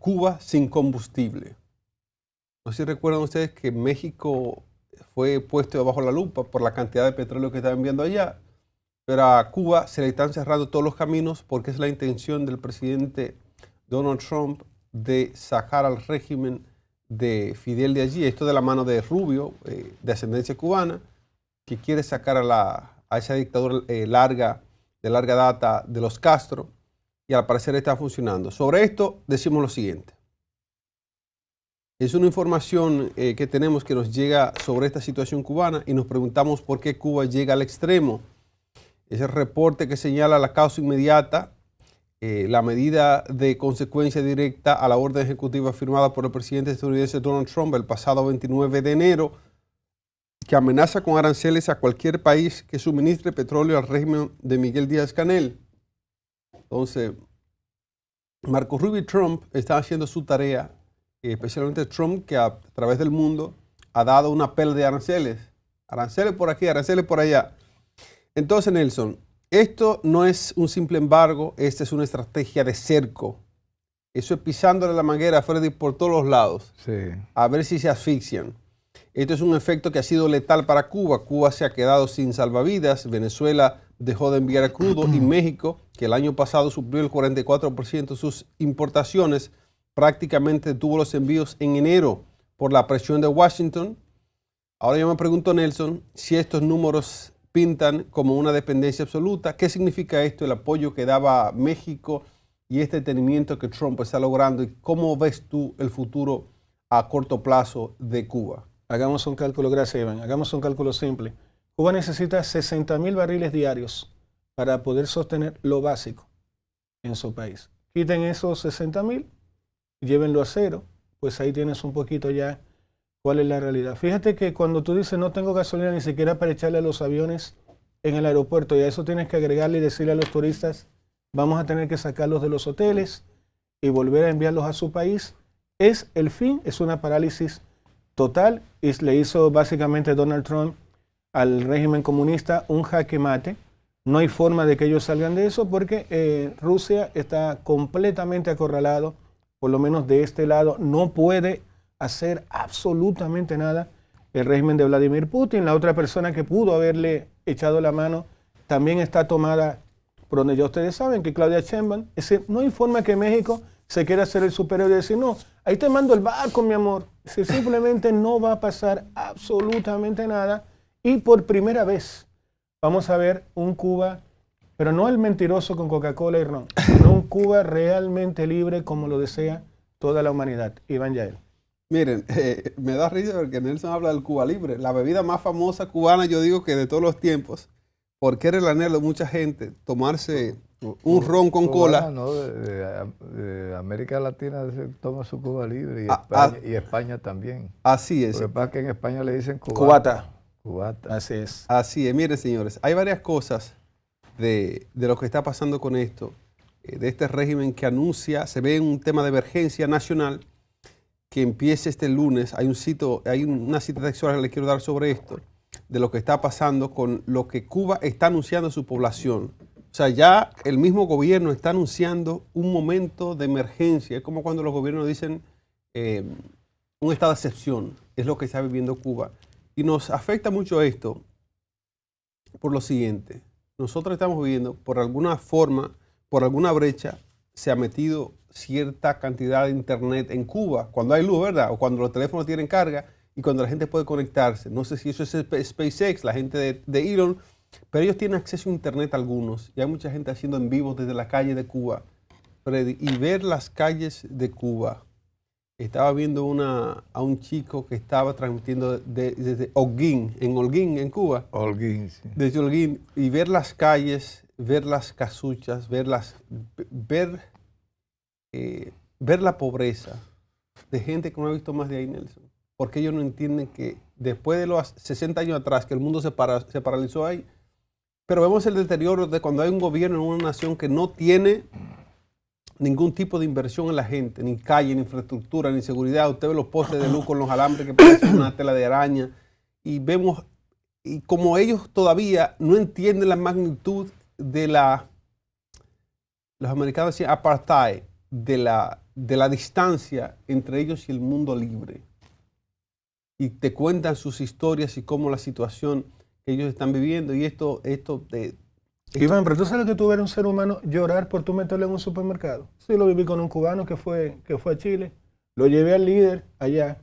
Cuba sin combustible. No sé si recuerdan ustedes que México fue puesto bajo la lupa por la cantidad de petróleo que está enviando allá, pero a Cuba se le están cerrando todos los caminos porque es la intención del presidente Donald Trump de sacar al régimen de Fidel de allí, esto de la mano de Rubio, de ascendencia cubana, que quiere sacar a esa dictadura de larga data de los Castro, y al parecer está funcionando. Sobre esto decimos lo siguiente. Es una información que tenemos que nos llega sobre esta situación cubana y nos preguntamos por qué Cuba llega al extremo. Es el reporte que señala la causa inmediata, la medida de consecuencia directa a la orden ejecutiva firmada por el presidente estadounidense Donald Trump el pasado 29 de enero, que amenaza con aranceles a cualquier país que suministre petróleo al régimen de Miguel Díaz-Canel. Entonces, Marco Rubio y Trump están haciendo su tarea, especialmente Trump, que a través del mundo ha dado una pela de aranceles. Aranceles por aquí, aranceles por allá. Entonces, Nelson, esto no es un simple embargo, esta es una estrategia de cerco. Eso es pisándole la manguera a Freddy por todos los lados, sí, a ver si se asfixian. Esto es un efecto que ha sido letal para Cuba. Cuba se ha quedado sin salvavidas. Venezuela dejó de enviar crudo y México, que el año pasado suplió el 44% de sus importaciones, prácticamente tuvo los envíos en enero por la presión de Washington. Ahora yo me pregunto, Nelson, si estos números pintan como una dependencia absoluta. ¿Qué significa esto, el apoyo que daba México y este detenimiento que Trump está logrando? ¿Y cómo ves tú el futuro a corto plazo de Cuba? Hagamos un cálculo, gracias Iván, hagamos un cálculo simple. Cuba necesita 60.000 barriles diarios para poder sostener lo básico en su país. Quiten esos 60.000, llévenlo a cero, pues ahí tienes un poquito ya cuál es la realidad. Fíjate que cuando tú dices no tengo gasolina ni siquiera para echarle a los aviones en el aeropuerto, y a eso tienes que agregarle y decirle a los turistas, vamos a tener que sacarlos de los hoteles y volver a enviarlos a su país, es el fin, es una parálisis total, y le hizo básicamente Donald Trump al régimen comunista un jaque mate. No hay forma de que ellos salgan de eso porque Rusia está completamente acorralado, por lo menos de este lado, no puede hacer absolutamente nada el régimen de Vladimir Putin. La otra persona que pudo haberle echado la mano también está tomada por donde ya ustedes saben, que Claudia Sheinbaum. Es decir, no hay forma que México se quiera hacer el superior y decir, no, ahí te mando el barco, mi amor. Es decir, simplemente no va a pasar absolutamente nada. Y por primera vez vamos a ver un Cuba, pero no el mentiroso con Coca-Cola y ron, sino un Cuba realmente libre como lo desea toda la humanidad. Iván Yael. Miren, me da risa porque Nelson habla del Cuba Libre, la bebida más famosa cubana, yo digo que de todos los tiempos, porque era el anhelo de mucha gente tomarse un ron con cola. No, de América Latina se toma su Cuba Libre y España también. Así es. Lo que pasa es que en España le dicen cubata. Cubata. Así es. Así es. Miren, señores, hay varias cosas de lo que está pasando con esto, de este régimen que anuncia, se ve un tema de emergencia nacional que empieza este lunes. Hay una cita textual que le quiero dar sobre esto, de lo que está pasando con lo que Cuba está anunciando a su población. O sea, ya el mismo gobierno está anunciando un momento de emergencia. Es como cuando los gobiernos dicen un estado de excepción. Es lo que está viviendo Cuba. Y nos afecta mucho esto por lo siguiente. Nosotros estamos viviendo, por alguna forma, por alguna brecha, se ha metido cierta cantidad de internet en Cuba, cuando hay luz, ¿verdad? O cuando los teléfonos tienen carga y cuando la gente puede conectarse. No sé si eso es SpaceX, la gente de Elon, pero ellos tienen acceso a internet algunos. Y hay mucha gente haciendo en vivo desde la calle de Cuba. Freddy, y ver las calles de Cuba. Estaba viendo a un chico que estaba transmitiendo desde Holguín, en Cuba. Holguín, sí. Desde Holguín, y ver las calles, ver las casuchas, ver la pobreza de gente que no ha visto más de ahí, Nelson. Porque ellos no entienden que después de los 60 años atrás, que el mundo se paralizó ahí, pero vemos el deterioro de cuando hay un gobierno en una nación que no tiene ningún tipo de inversión en la gente, ni calle, ni infraestructura, ni seguridad. Usted ve los postes de luz con los alambres que parecen una tela de araña. Y vemos, y como ellos todavía no entienden la magnitud de los americanos decían apartheid, de la de la distancia entre ellos y el mundo libre. Y te cuentan sus historias y cómo la situación que ellos están viviendo. Y Iván, pero tú sabes que tú ver a un ser humano llorar por tú meterlo en un supermercado. Sí, lo viví con un cubano que fue a Chile. Lo llevé al líder allá.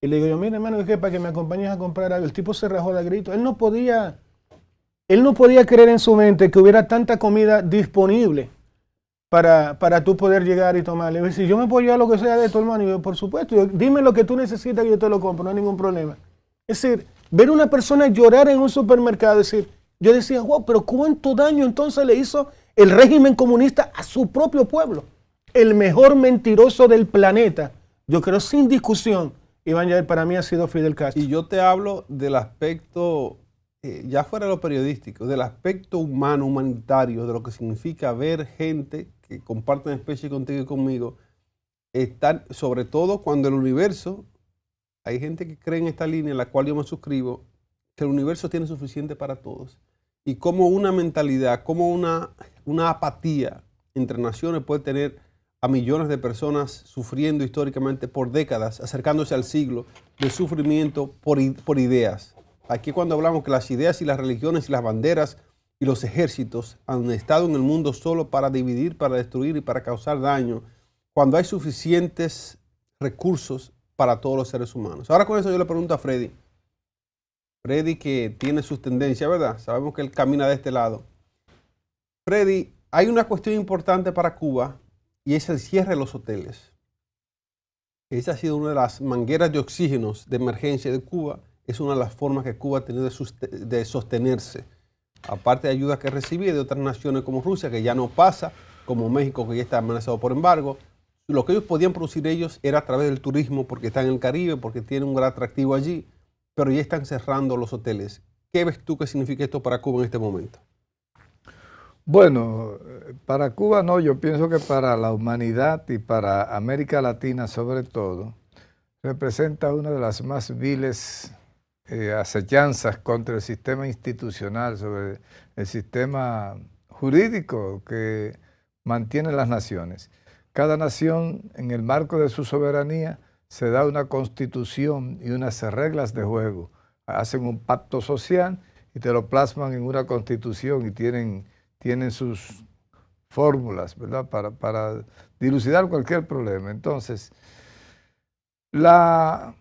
Y le digo yo, mira hermano, es que para que me acompañes a comprar algo. El tipo se rajó de grito. Él no podía creer en su mente que hubiera tanta comida disponible para tú poder llegar y tomarle. Y decir, yo me puedo llevar lo que sea de tu hermano. Y yo, por supuesto, dime lo que tú necesitas y yo te lo compro, no hay ningún problema. Es decir, ver a una persona llorar en un supermercado, yo decía, wow, pero ¿cuánto daño entonces le hizo el régimen comunista a su propio pueblo? El mejor mentiroso del planeta, yo creo sin discusión, Iván Yair, para mí ha sido Fidel Castro. Y yo te hablo del aspecto, ya fuera de lo periodístico, del aspecto humano, humanitario, de lo que significa ver gente que comparten especie contigo y conmigo, estar, sobre todo cuando el universo, hay gente que cree en esta línea en la cual yo me suscribo, que el universo tiene suficiente para todos. Y como una mentalidad, como una apatía entre naciones puede tener a millones de personas sufriendo históricamente por décadas, acercándose al siglo de sufrimiento por ideas. Aquí cuando hablamos que las ideas y las religiones y las banderas y los ejércitos han estado en el mundo solo para dividir, para destruir y para causar daño, cuando hay suficientes recursos para todos los seres humanos. Ahora con eso yo le pregunto a Freddy. Freddy que tiene sus tendencias, ¿verdad? Sabemos que él camina de este lado. Freddy, hay una cuestión importante para Cuba y es el cierre de los hoteles. Esa ha sido una de las mangueras de oxígenos de emergencia de Cuba. Es una de las formas que Cuba ha tenido de sostenerse. Aparte de ayudas que recibe de otras naciones como Rusia, que ya no pasa, como México, que ya está amenazado por embargo. Lo que ellos podían producir ellos era a través del turismo, porque están en el Caribe, porque tienen un gran atractivo allí, pero ya están cerrando los hoteles. ¿Qué ves tú que significa esto para Cuba en este momento? Bueno, para Cuba no, yo pienso que para la humanidad y para América Latina sobre todo, representa una de las más viles acechanzas contra el sistema institucional, sobre el sistema jurídico que mantiene las naciones. Cada nación, en el marco de su soberanía, se da una constitución y unas reglas de juego. Hacen un pacto social y te lo plasman en una constitución y tienen sus fórmulas, ¿verdad? Para dilucidar cualquier problema. Entonces, la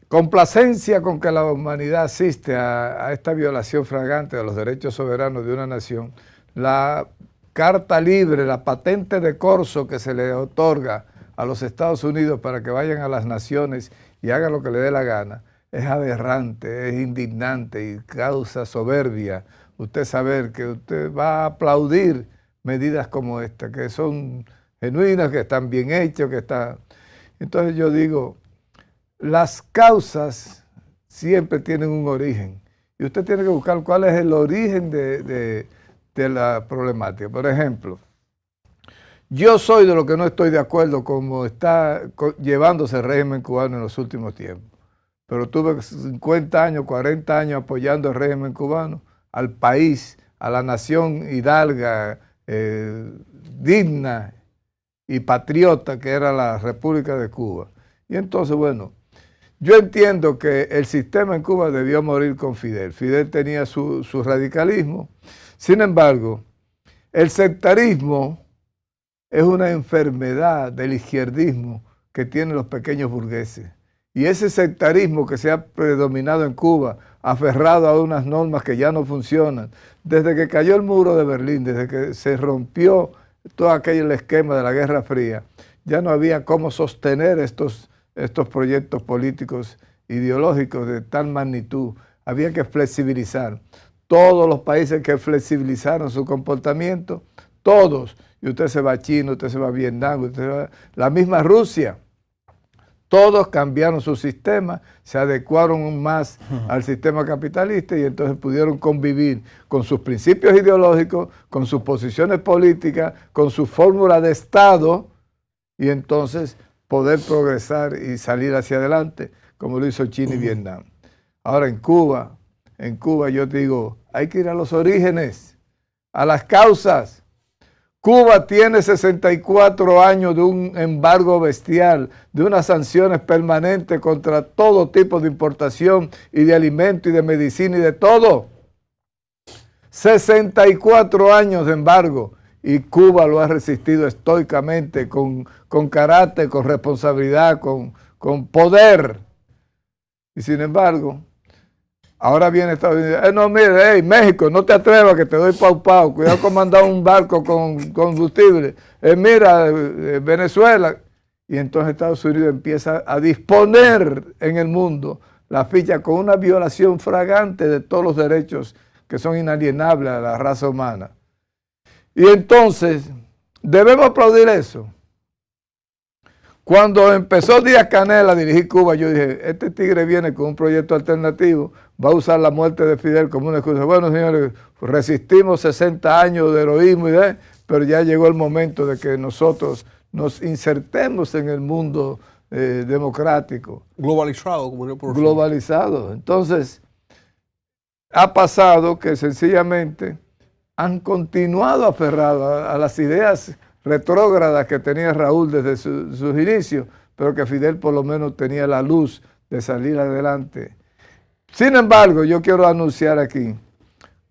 complacencia con que la humanidad asiste a esta violación flagrante de los derechos soberanos de una nación, la carta libre, la patente de corso que se le otorga a los Estados Unidos para que vayan a las naciones y hagan lo que le dé la gana, es aberrante, es indignante y causa soberbia. Usted saber que usted va a aplaudir medidas como esta, que son genuinas, que están bien hechas, que están... Entonces yo digo, las causas siempre tienen un origen y usted tiene que buscar cuál es el origen de la problemática. Por ejemplo, yo soy de lo que no estoy de acuerdo como está llevándose el régimen cubano en los últimos tiempos, pero tuve 50 años, 40 años apoyando el régimen cubano, al país, a la nación hidalga, digna y patriota que era la República de Cuba. Y entonces, bueno, yo entiendo que el sistema en Cuba debió morir con Fidel. Fidel tenía su radicalismo. Sin embargo, el sectarismo es una enfermedad del izquierdismo que tienen los pequeños burgueses. Y ese sectarismo que se ha predominado en Cuba, aferrado a unas normas que ya no funcionan, desde que cayó el muro de Berlín, desde que se rompió todo aquel esquema de la Guerra Fría, ya no había cómo sostener estos proyectos políticos ideológicos de tal magnitud. Había que flexibilizar. Todos los países que flexibilizaron su comportamiento, todos, y usted se va a China, usted se va a Vietnam, usted se va, la misma Rusia, todos cambiaron su sistema, se adecuaron más al sistema capitalista y entonces pudieron convivir con sus principios ideológicos, con sus posiciones políticas, con su fórmula de Estado y entonces poder progresar y salir hacia adelante como lo hizo China y Vietnam. Ahora en Cuba yo te digo, hay que ir a los orígenes, a las causas. Cuba tiene 64 años de un embargo bestial, de unas sanciones permanentes contra todo tipo de importación y de alimento y de medicina y de todo. 64 años de embargo y Cuba lo ha resistido estoicamente, con carácter, con responsabilidad, con poder. Y sin embargo, ahora viene Estados Unidos. No, mire, hey, México, no te atrevas que te doy pau. Cuidado con mandar un barco con combustible. Mira, Venezuela. Y entonces Estados Unidos empieza a disponer en el mundo la ficha con una violación flagrante de todos los derechos que son inalienables a la raza humana. Y entonces, debemos aplaudir eso. Cuando empezó Díaz-Canel a dirigir Cuba, yo dije, este tigre viene con un proyecto alternativo, va a usar la muerte de Fidel como una excusa. Bueno, señores, resistimos 60 años de heroísmo pero ya llegó el momento de que nosotros nos insertemos en el mundo democrático. Globalizado, como yo por globalizado. Entonces, ha pasado que sencillamente han continuado aferrados a las ideas retrógradas que tenía Raúl desde sus inicios, pero que Fidel por lo menos tenía la luz de salir adelante. Sin embargo, yo quiero anunciar aquí,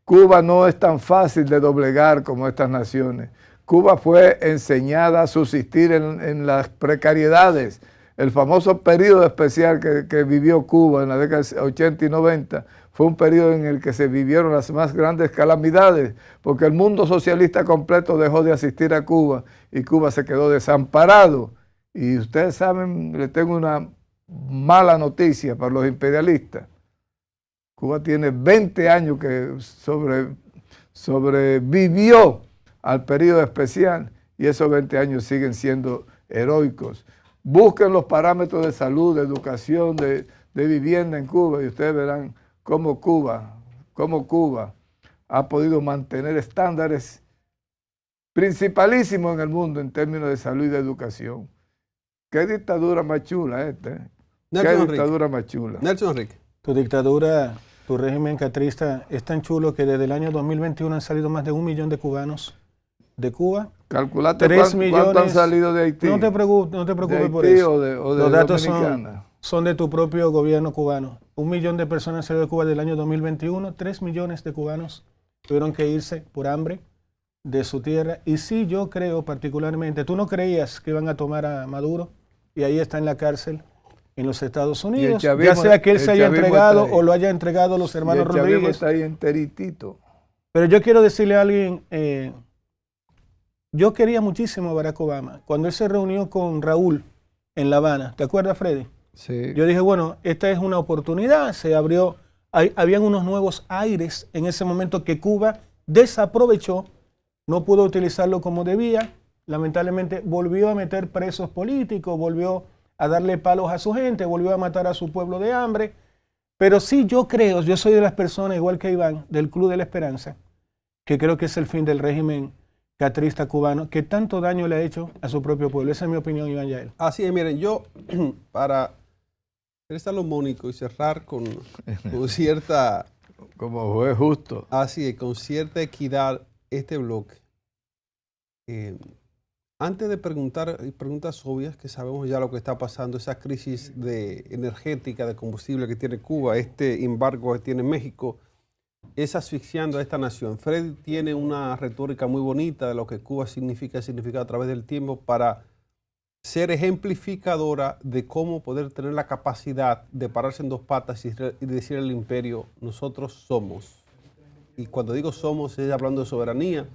Cuba no es tan fácil de doblegar como estas naciones. Cuba fue enseñada a subsistir en las precariedades. El famoso periodo especial que vivió Cuba en la década de 80 y 90 fue un periodo en el que se vivieron las más grandes calamidades, porque el mundo socialista completo dejó de asistir a Cuba y Cuba se quedó desamparado. Y ustedes saben, les tengo una mala noticia para los imperialistas. Cuba tiene 20 años que sobrevivió al periodo especial y esos 20 años siguen siendo heroicos. Busquen los parámetros de salud, de educación, de vivienda en Cuba y ustedes verán cómo Cuba ha podido mantener estándares principalísimos en el mundo en términos de salud y de educación. ¿Qué dictadura más chula esta? ¿Qué dictadura más chula? Nelson Enrique. Tu dictadura, tu régimen castrista es tan chulo que desde el año 2021 han salido más de 1 millón de cubanos de Cuba. Calculate cuánto han salido de Haití. No te preocupes por eso. O de los datos son de tu propio gobierno cubano. 1 millón de personas han salido de Cuba desde el año 2021. 3 millones de cubanos tuvieron que irse por hambre de su tierra. Y sí, yo creo particularmente, tú no creías que iban a tomar a Maduro y ahí está en la cárcel en los Estados Unidos, ya sea que él se haya entregado o lo haya entregado los hermanos Rodríguez. Está ahí enteritito. Pero yo quiero decirle a alguien, yo quería muchísimo a Barack Obama. Cuando él se reunió con Raúl en La Habana, ¿te acuerdas, Freddy? Sí. Yo dije, bueno, esta es una oportunidad, se abrió, habían unos nuevos aires en ese momento que Cuba desaprovechó, no pudo utilizarlo como debía, lamentablemente volvió a meter presos políticos, volvió a darle palos a su gente, volvió a matar a su pueblo de hambre, pero sí yo creo, yo soy de las personas, igual que Iván, del Club de la Esperanza, que creo que es el fin del régimen castrista cubano, que tanto daño le ha hecho a su propio pueblo. Esa es mi opinión, Iván Yael. Así es, miren, yo, para ser salomónico y cerrar con cierta... Como juez justo. Así es, con cierta equidad este bloque. Antes de preguntar preguntas obvias, que sabemos ya lo que está pasando, esa crisis energética, de combustible que tiene Cuba, este embargo que tiene México, es asfixiando a esta nación. Freddy tiene una retórica muy bonita de lo que Cuba significa a través del tiempo para ser ejemplificadora de cómo poder tener la capacidad de pararse en dos patas y decir al imperio, nosotros somos. Y cuando digo somos, es hablando de soberanía.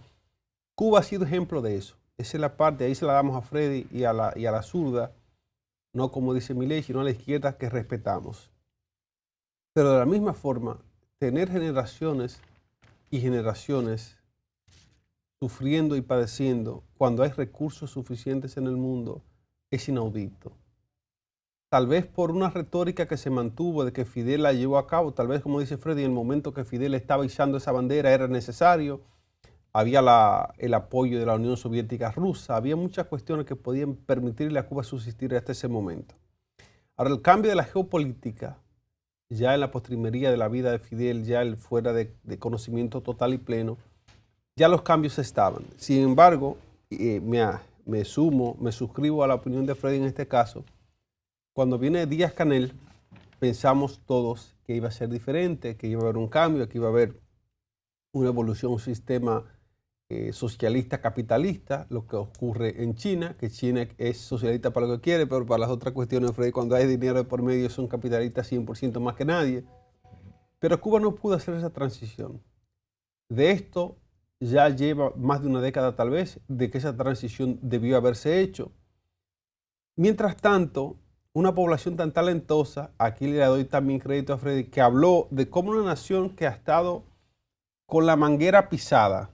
Cuba ha sido ejemplo de eso. Esa es la parte, ahí se la damos a Freddy y a la zurda, no como dice Milei, sino a la izquierda que respetamos. Pero de la misma forma, tener generaciones y generaciones sufriendo y padeciendo cuando hay recursos suficientes en el mundo es inaudito. Tal vez por una retórica que se mantuvo de que Fidel la llevó a cabo, tal vez como dice Freddy, en el momento que Fidel estaba izando esa bandera era necesario, había el apoyo de la Unión Soviética rusa, había muchas cuestiones que podían permitirle a Cuba subsistir hasta ese momento. Ahora, el cambio de la geopolítica, ya en la postrimería de la vida de Fidel, ya él fuera de conocimiento total y pleno, ya los cambios estaban. Sin embargo, me suscribo a la opinión de Freddy en este caso. Cuando viene Díaz-Canel, pensamos todos que iba a ser diferente, que iba a haber un cambio, que iba a haber una evolución, un sistema socialista capitalista, lo que ocurre en China, que China es socialista para lo que quiere, pero para las otras cuestiones, Freddy, cuando hay dinero de por medio son capitalistas 100% más que nadie. Pero Cuba no pudo hacer esa transición. De esto ya lleva más de una década tal vez, de que esa transición debió haberse hecho. Mientras tanto, una población tan talentosa, aquí le doy también crédito a Freddy, que habló de cómo una nación que ha estado con la manguera pisada,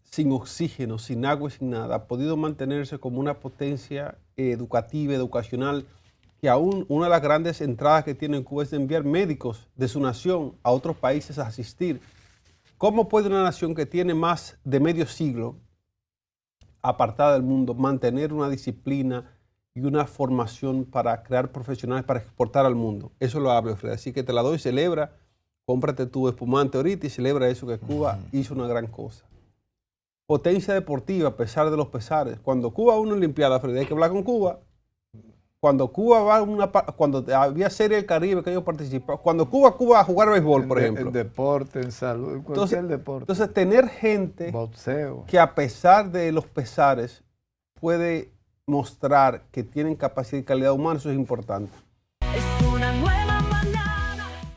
sin oxígeno, sin agua y sin nada, ha podido mantenerse como una potencia educativa, educacional, que aún una de las grandes entradas que tiene Cuba es de enviar médicos de su nación a otros países a asistir. ¿Cómo puede una nación que tiene más de medio siglo apartada del mundo mantener una disciplina y una formación para crear profesionales para exportar al mundo? Eso lo hablo, Fred. Así que te la doy, celebra, cómprate tu espumante ahorita y celebra eso, que Cuba hizo una gran cosa. Potencia deportiva a pesar de los pesares. Cuando Cuba va a una Olimpiada, Fred, hay que hablar con Cuba. Cuando Cuba va cuando había Serie del Caribe que ellos participaban, cuando Cuba va a jugar béisbol, por ejemplo. En deporte, en salud, en cualquier deporte. Entonces, tener gente boxeo, que a pesar de los pesares puede mostrar que tienen capacidad y calidad humana, eso es importante.